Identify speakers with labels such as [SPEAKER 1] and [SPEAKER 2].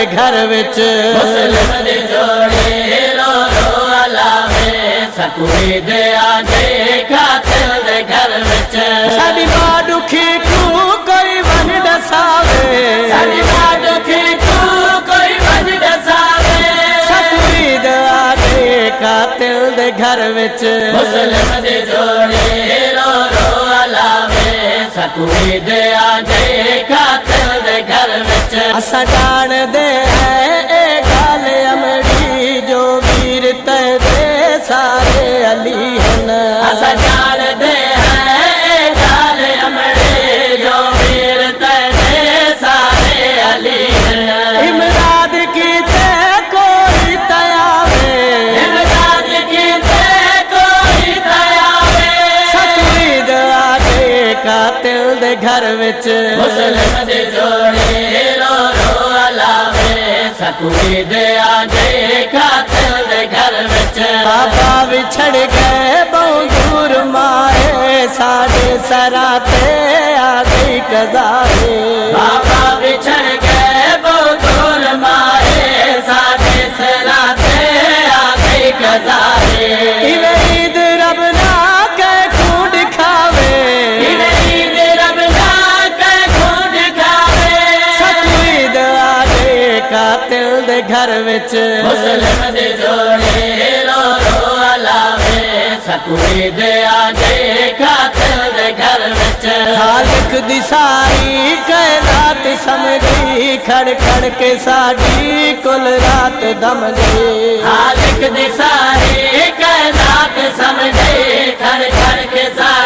[SPEAKER 1] घर विच
[SPEAKER 2] मुस्लिम दी जोड़ी रो रो अलावे सकूरी दे आगे कातिल दे घर विच
[SPEAKER 1] साडी मां दुखी क्यों कोई वन दसावे
[SPEAKER 2] साडी मां दुखी क्यों कोई वन दसावे
[SPEAKER 1] सकूरी दे आगे कातिल दे घर विच
[SPEAKER 2] मुस्लिम दी जोड़ी रो रो अलावे सकूरी दे आगे कातिल दे घर विच
[SPEAKER 1] असां जाणदे ए गाल अमड़ी जो वीर तेरे सारे अली हन
[SPEAKER 2] असां जाणदे हैं गाल अमड़े जो वीर तेरे सारे अली हन
[SPEAKER 1] इमदाद की ते कोई तयावे
[SPEAKER 2] इमदाद की ते कोई दयावे
[SPEAKER 1] सकूरी दे आगे कातिल दे घर विच
[SPEAKER 2] मुस्लिम दी जोड़ी रो रो अलावे सकूरी दे आगे कातिल दे घर विच
[SPEAKER 1] बाबा विछड़ गए बहु दूर माए साढ़े सराते आ गई कज़ाए
[SPEAKER 2] बाबा बिछड़ गए बहुत दूर माए साथे सराते आ गई कज़ाए
[SPEAKER 1] इवे ईद रब ना के खून दिखावे
[SPEAKER 2] ईद रब ना के खून खावे
[SPEAKER 1] सकूरी दे आगे कातिल दे घर विच
[SPEAKER 2] मुस्लिम दी जोड़ी रो रो अलावे सकूरी दे आगे कातिल दे घर विच
[SPEAKER 1] खालिक दी सारी कायनात समझी खड़ खड़ के साडी कुल रात दम गई
[SPEAKER 2] खालिक दी सारी कायनात समझे खड़ खड़ के सारी